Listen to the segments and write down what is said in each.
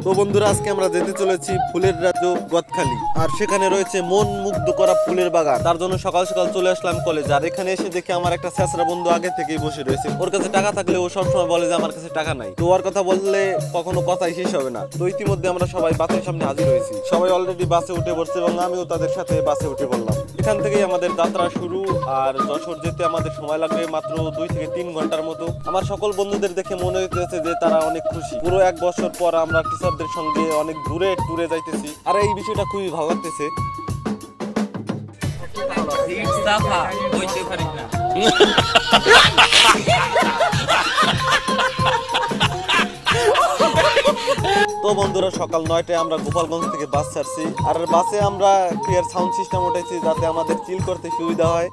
তো বন্ধুরা আজকে আমরা যেতে চলেছি ফুলের রাজ্য গদখালি, আর সেখানে রয়েছে মন মুগ্ধ করা ফুলের বাগান। তার জন্য সকাল সকাল চলে আসলাম কলেজ। আর এখানে এসে দেখে আমার একটা ছেঁচড়া বন্ধু আগে থেকেই বসে রয়েছে। ওর কাছে টাকা থাকলে ও সবসময় বলে যে আমার কাছে টাকা নাই। তো ওর কথা বললে কখনো কথাই শেষ হবে না। তো ইতিমধ্যে আমরা সবাই বাসের সামনে হাজির হয়েছি। সবাই অলরেডি বাসে উঠে পড়ছে এবং আমিও তাদের সাথে বাসে উঠে পড়লাম। এখান থেকেই আমাদের যাত্রা শুরু। আর যশোর যেতে আমাদের সময় লাগবে মাত্র 2 থেকে 3 ঘন্টার মতো। আমার সকল বন্ধুদের দেখে মনে হইতেছে যে তারা অনেক খুশি। পুরো 1 বছর পর আমরা টিচারদের সঙ্গে অনেক দূরে ট্যুরে যাইতেছি, আর এই বিষয়টা খুবই ভালো লাগতেছে। তো বন্ধুরা সকাল 9টায় আমরা গোপালগঞ্জ থেকে বাস ছাড়ছি। আর বাসে আমরা ক্লিয়ার সাউন্ড সিস্টেম উঠাইছি যাতে আমাদের চিল করতে সুবিধা হয়।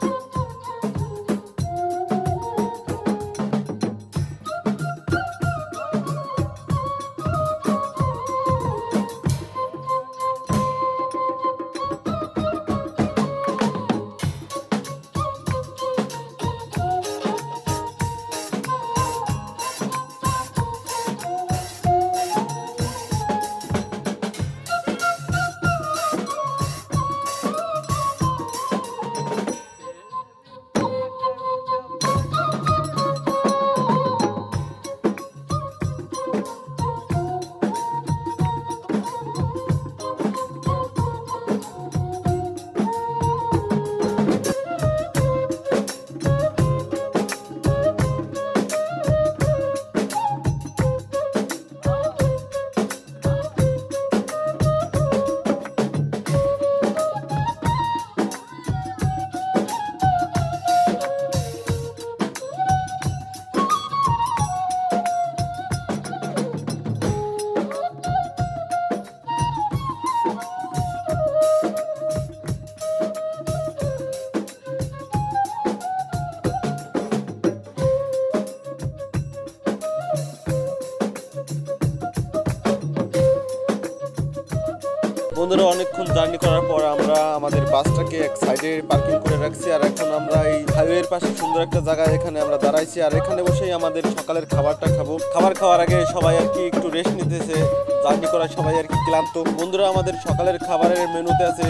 বন্ধুরা অনেকক্ষণ জার্নি করার পর আমরা আমাদের বাসটাকে এক সাইডে পার্কিং করে রাখছি। আর এখন আমরা এই হাইওয়ের পাশে সুন্দর একটা জায়গায় এখানে আমরা দাঁড়াইছি। আর এখানে বসেই আমাদের সকালের খাবারটা খাবো। খাবার খাওয়ার আগে সবাই আর কি একটু রেস্ট নিতেছে। জার্নি করার সবাই আর কি ক্লান্ত। বন্ধুরা আমাদের সকালের খাবারের মেনুতে আছে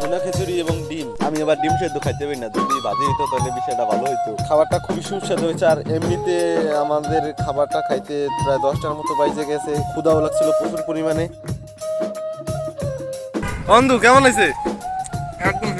ভুনা খিচুড়ি এবং ডিম। আমি আবার ডিম সেদ্ধ খাইতে পারি না, যদি ভাজি হইতো তাহলে বিষয়টা ভালো হইতো। খাবারটা খুবই সুস্বাদু হয়েছে। আর এমনিতে আমাদের খাবারটা খাইতে প্রায় 10টার মতো বাইজে গেছে। ক্ষুধাও লাগছিল প্রচুর পরিমাণে। বন্ধু কেমন আছে? একদম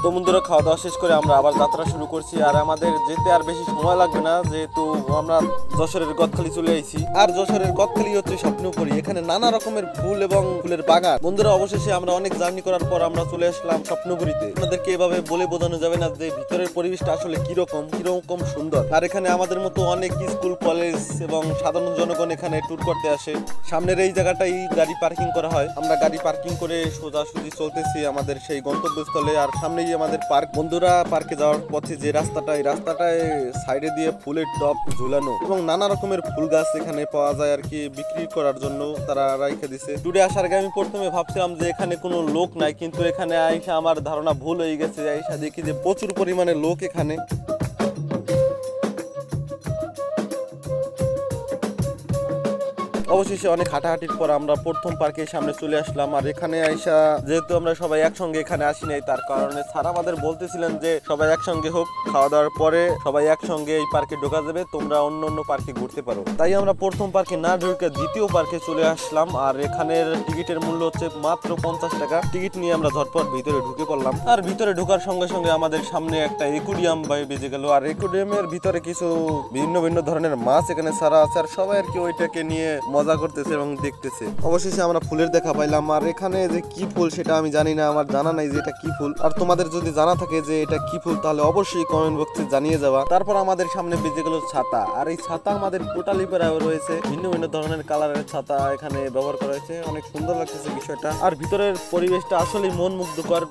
তো বন্ধুরা খাওয়া দাওয়া শেষ করে আমরা আবার যাত্রা শুরু করছি। আর আমাদের যেতে আর বেশি সময় লাগবে না, যেহেতু আমরা যশোরের গদখালি চলে আইছি। আর যশোরের গদখালি হচ্ছে স্বপ্নপুরী। এখানে নানা রকমের ফুল এবং ফুলের বাগান। বন্ধুরা অবশেষে আমরা অনেক জার্নি করার পর আমরা চলে আসলাম স্বপ্নপুরীতে। আপনাদেরকে এভাবে বলে বোঝানো যাবে না যে ভিতরের পরিবেশটা আসলে কিরকম সুন্দর। আর এখানে আমাদের মতো অনেক স্কুল কলেজ এবং সাধারণ জনগণ এখানে ট্যুর করতে আসে। সামনের এই জায়গাটাই গাড়ি পার্কিং করা হয়। আমরা গাড়ি পার্কিং করে সোজাসুজি চলতেছি আমাদের সেই গন্তব্যস্থলে। আর সামনেই আমাদের পার্ক। বন্ধুরা পার্কে যাওয়ার পথে যে রাস্তাটা, এই রাস্তাটায় সাইডে দিয়ে ফুলের টব ঝুলানো এবং নানা রকমের ফুল গাছ এখানে পাওয়া যায় আর কি, বিক্রি করার জন্য তারা রাইখে দিছে। টুডে আসার আগে আমি প্রথমে ভাবছিলাম যে এখানে কোনো লোক নাই, কিন্তু এখানে আইসা আমার ধারণা ভুল হয়ে গেছে। আইসা দেখি যে প্রচুর পরিমাণে লোক এখানে। অবশেষে অনেক হাঁটাহাঁটির পর আমরা প্রথম পার্কের সামনে চলে আসলাম। আর এখানে আইসা যেহেতু আমরা সবাই একসঙ্গে এখানে আসি নাই, তার কারণে স্যার আমাদের বলতেছিলেন যে সবাই একসঙ্গে হোক, খাওয়া দাওয়ার পরে সবাই একসঙ্গে এই পার্কে ঢোকা যাবে, তোমরা অন্য পার্কে ঘুরতে পারো। তাই আমরা প্রথম পার্কে না ঢুকে দ্বিতীয় পার্কে চলে আসলাম। আর এখানের টিকিটের মূল্য হচ্ছে মাত্র 50 টাকা। টিকিট নিয়ে আমরা ঝটপট ভিতরে ঢুকে পড়লাম। আর ভিতরে ঢোকার সঙ্গে সঙ্গে আমাদের সামনে একটা একুরিয়াম বেজে গেল। আর একুরিয়ামের ভিতরে কিছু ভিন্ন ধরনের মাছ এখানে ছাড়া আছে। আর সবাই আর কি ওইটাকে নিয়ে মজা মজা করতেছে এবং দেখতেছে। অবশেষে আমরা ফুলের দেখা পাইলাম। আর এখানে যে কি ফুল সেটা আমি জানি না, আমার জানা নাই যে এটা কি ফুল। আর তোমাদের যদি জানা থাকে যে এটা কি ফুল তাহলে অবশ্যই কমেন্ট বক্সে জানিয়ে যাবা। তারপর আমাদের সামনে বেজে গেল ছাতা। আর এই ছাতা আমাদের টোটালি পরা রয়েছে, ভিন্ন ভিন্ন ধরনের কালারের ছাতা এখানে ব্যবহার করা হয়েছে। অনেক সুন্দর লাগতেছে বিষয়টা। আর ভিতরের পরিবেশটা আসলেই মন মুগ্ধকর।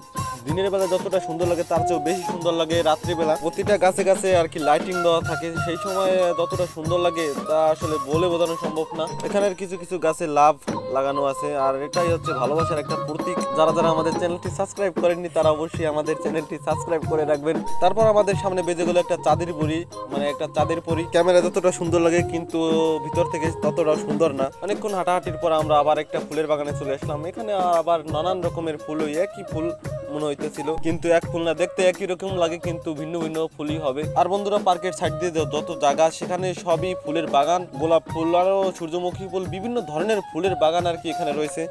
দিনের বেলা যতটা সুন্দর লাগে তার চেয়েও বেশি সুন্দর লাগে রাত্রিবেলা। প্রতিটা গাছে গাছে আর কি লাইটিং দেওয়া থাকে, সেই সময় যতটা সুন্দর লাগে তা আসলে বলে বোঝানো সম্ভব না। এখানের কিছু কিছু গাছে লাভ লাগানো আছে, আর এটাই হচ্ছে ভালোবাসার একটা প্রতীক। যারা যারা আমাদের চ্যানেলটি সাবস্ক্রাইব করেননি তারা অবশ্যই আমাদের চ্যানেলটি সাবস্ক্রাইব করে রাখবেন। তারপর আমাদের সামনে বেজে গেল একটা চাঁদের পরি, মানে একটা চাঁদের পরি। ক্যামেরা যতটা সুন্দর লাগে কিন্তু ভিতর থেকে ততটা সুন্দর না। অনেকক্ষণ হাঁটাহাঁটির পর আমরা আবার একটা ফুলের বাগানে চলে আসলাম। এখানে আবার নানান রকমের ফুল, একই ফুল মনে হইতেছিল, কিন্তু এক ফুল না, দেখতে একই রকম লাগে কিন্তু ভিন্ন ভিন্ন ফুলই হবে। আর বন্ধুরা পার্কের সাইড দিয়ে যত জায়গা সেখানে সবই ফুলের বাগান, গোলাপ ফুল আরো সূর্যমুখী ফুল, বিভিন্ন ধরনের ফুলের বাগান আর কি এখানে রয়েছে।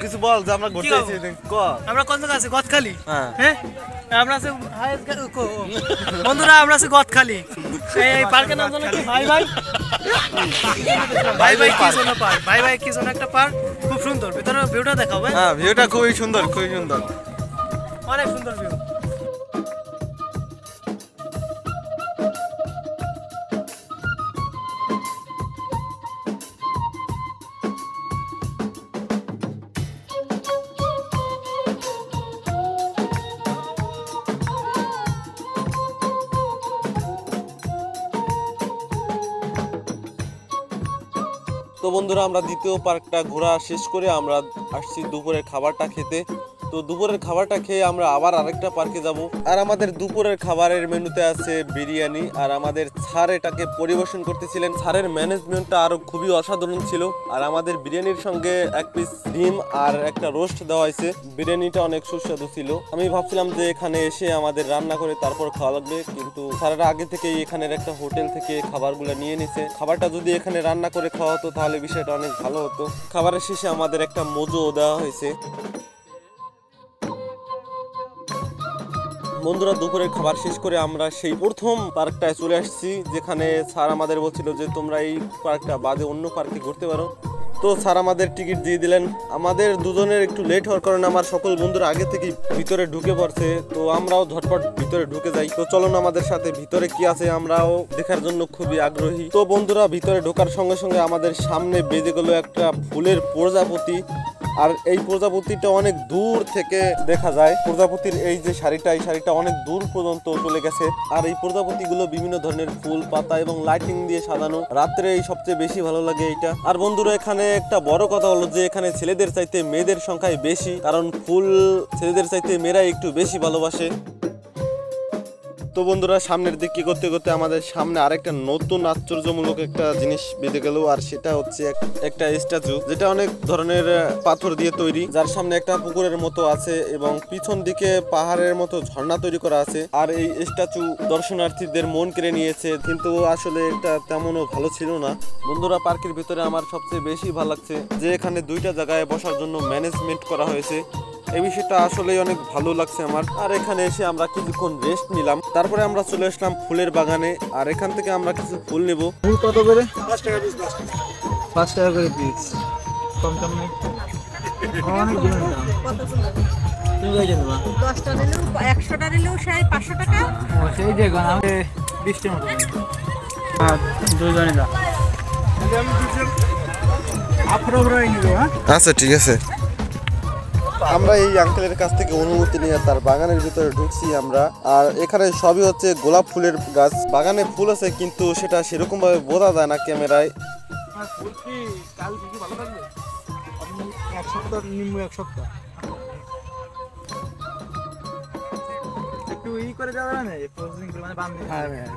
কিছু বল যে আমরা ঘুরতে এসেছি। আমরা কোন জায়গা আছি? গদখালি। হ্যাঁ আমরা আছি বন্ধুরা, আমরা আছি গদখালি। এই পার্কের নাম জানো কি? ভাই ভাই ভাই ভাই কি জন্য পার্ক? ভাই ভাই কি জন্য একটা পার্ক, খুব সুন্দর। ভিতরে ভিউটা দেখাও ভাই। হ্যাঁ ভিউটা খুবই সুন্দর, খুবই সুন্দর, অনেক সুন্দর ভিউ। তো বন্ধুরা আমরা দ্বিতীয় পার্কটা ঘোরা শেষ করে আমরা আসছি দুপুরের খাবারটা খেতে। তো দুপুরের খাবারটা খেয়ে আমরা আবার আরেকটা পার্কে যাব। আর আমাদের দুপুরের খাবারের মেনুতে আছে বিরিয়ানি। আর আমাদের স্যার এটাকে পরিবেশন করতেছিলেন। স্যারের ম্যানেজমেন্টটা আরো খুবই অসাধারণ ছিল। আর আমাদের বিরিয়ানির সঙ্গে এক পিস ডিম আর একটা রোস্ট দেওয়া হয়েছে। বিরিয়ানিটা অনেক সুস্বাদু ছিল। আমি ভাবছিলাম যে এখানে এসে আমাদের রান্না করে তারপর খাওয়া লাগবে, কিন্তু স্যারেরা আগে থেকেই এখানের একটা হোটেল থেকে খাবারগুলো নিয়ে নিছে। খাবারটা যদি এখানে রান্না করে খাওয়া হতো তাহলে বিষয়টা অনেক ভালো হতো। খাবারের শেষে আমাদের একটা মজো দেওয়া হয়েছে। বন্ধুরা দুপুরের খাবার শেষ করে আমরা সেই প্রথম পার্কটায় চলে আসছি, যেখানে স্যার আমাদের বলছিল যে তোমরা এই পার্কটা বাদে অন্য পার্কে ঘুরতে পারো। তো স্যার আমাদের টিকিট দিয়ে দিলেন। আমাদের দুজনের একটু লেট হওয়ার কারণে আমার সকল বন্ধুরা আগে থেকেই ভিতরে ঢুকে পড়ছে। তো আমরাও ঝটপট ভিতরে ঢুকে যাই। তো চলুন আমাদের সাথে ভিতরে কি আছে আমরাও দেখার জন্য খুবই আগ্রহী। তো বন্ধুরা ভিতরে ঢোকার সঙ্গে সঙ্গে আমাদের সামনে বেজে গেল একটা ফুলের প্রজাপতি। আর এই প্রজাপতিটা অনেক দূর থেকে দেখা যায়। প্রজাপতির এই যে শাড়িটা, এই শাড়িটা অনেক দূর পর্যন্ত চলে গেছে। আর এই প্রজাপতিগুলো বিভিন্ন ধরনের ফুল পাতা এবং লাইটিং দিয়ে সাজানো। রাত্রে এই সবচেয়ে বেশি ভালো লাগে এইটা। আর বন্ধুরা এখানে একটা বড় কথা হলো যে এখানে ছেলেদের চাইতে মেয়েদের সংখ্যাই বেশি, কারণ ফুল ছেলেদের চাইতে মেয়েরা একটু বেশি ভালোবাসে। তো বন্ধুরা সামনের দিক কি করতে করতে আমাদের সামনে আরেকটা নতুন আশ্চর্যমূলক একটা জিনিস বেঁধে গেল। আর সেটা হচ্ছে একটা স্ট্যাচু, যেটা অনেক ধরনের পাথর দিয়ে তৈরি, যার সামনে একটা পুকুরের মতো আছে এবং পিছন দিকে পাহাড়ের মতো ঝর্ণা তৈরি করা আছে। আর এই স্ট্যাচু দর্শনার্থীদের মন কেড়ে নিয়েছে, কিন্তু আসলে এটা তেমনও ভালো ছিল না। বন্ধুরা পার্কের ভিতরে আমার সবচেয়ে বেশি ভালো লাগছে যে এখানে দুইটা জায়গায় বসার জন্য ম্যানেজমেন্ট করা হয়েছে। এই বিষয়টা আসলেই অনেক ভালো লাগছে আমার। আর এখানে এসে আমরা কিছুক্ষণ রেস্ট নিলাম। তারপরে আমরা চলে আসলাম ফুলের বাগানে। আর এখান থেকে আমরা কিছু ফুল নেব। ফুল কত করে? 5 টাকা পিস। 5 টাকা করে পিস, কম কম নেই। অনেক দাম। তুমি কই জানো? 10টা নিলেও 100টা নিলেও 500 টাকা। ও সেই যে গান আমি 20 টাকা মতো। হ্যাঁ দুইজনে দাও। আমি দুজন আপনারা করে নিব। হ্যাঁ আচ্ছা ঠিক আছে। আমরা এই আঙ্কেলের কাছ থেকে অনুমতি নিয়ে তার বাগানের ভিতরে ঢুকছি আমরা। আর এখানে সবই হচ্ছে গোলাপ ফুলের গাছ। বাগানে ফুল আছে কিন্তু সেটা সেরকম ভাবে বোঝা যায় না ক্যামেরায়। ফুল কি কাল কি ভালো থাকবে? আপনি এক সপ্তাহ নিম্ন এক সপ্তাহ একটু ই করে যাবে না, প্রসেসিং মানে বাঁধবে। হ্যাঁ হ্যাঁ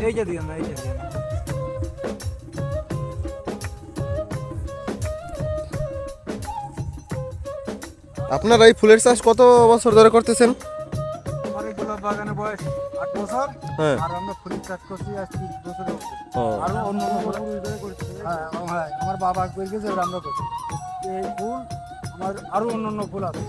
এই যে দিন না, এই যে দিন। আপনারা এই ফুলের চাষ কত বছর ধরে করতেছেন? আমার এই গোলাপ বাগানে বয়স 8 বছর হ্যাঁ। আর আমরা ফুলের চাষ করছি আজ 30 বছরের উপরে। ও। আরো অন্য হ্যাঁ হ্যাঁ আমার বাবা করে গেছে এবার আমরা করছি এই ফুল আমার আরো অন্য ফুল আছে।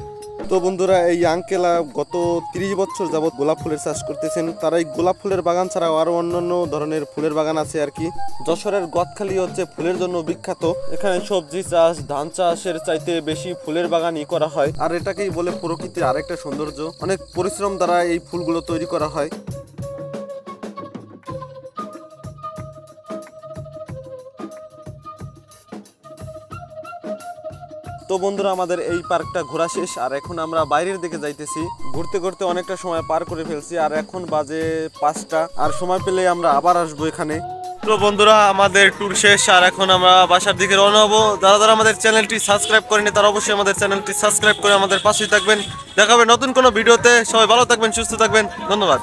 তো বন্ধুরা এই আঙ্কেল গত 30 বছর যাবত গোলাপ ফুলের চাষ করতেছেন। তারা এই গোলাপ ফুলের বাগান ছাড়াও আরো অন্যান্য ধরনের ফুলের বাগান আছে আর কি। যশোরের গদখালি হচ্ছে ফুলের জন্য বিখ্যাত। এখানে সবজি চাষ, ধান চাষের চাইতে বেশি ফুলের বাগানই করা হয়। আর এটাকেই বলে প্রকৃতির আরেকটা সৌন্দর্য। অনেক পরিশ্রম দ্বারা এই ফুলগুলো তৈরি করা হয়। তো বন্ধুরা আমাদের এই পার্কটা ঘোরা শেষ আর এখন আমরা বাইরের দিকে যাইতেছি। ঘুরতে ঘুরতে অনেকটা সময় পার করে ফেলছি আর এখন বাজে 5টা। আর সময় পেলে আমরা আবার আসবো এখানে। তো বন্ধুরা আমাদের ট্যুর শেষ আর এখন আমরা বাসার দিকে রওনা হবো। যারা যারা আমাদের চ্যানেলটি সাবস্ক্রাইব করেনি তারা অবশ্যই আমাদের চ্যানেলটি সাবস্ক্রাইব করে আমাদের পাশেই থাকবেন। দেখা হবে নতুন কোনো ভিডিওতে। সবাই ভালো থাকবেন, সুস্থ থাকবেন। ধন্যবাদ।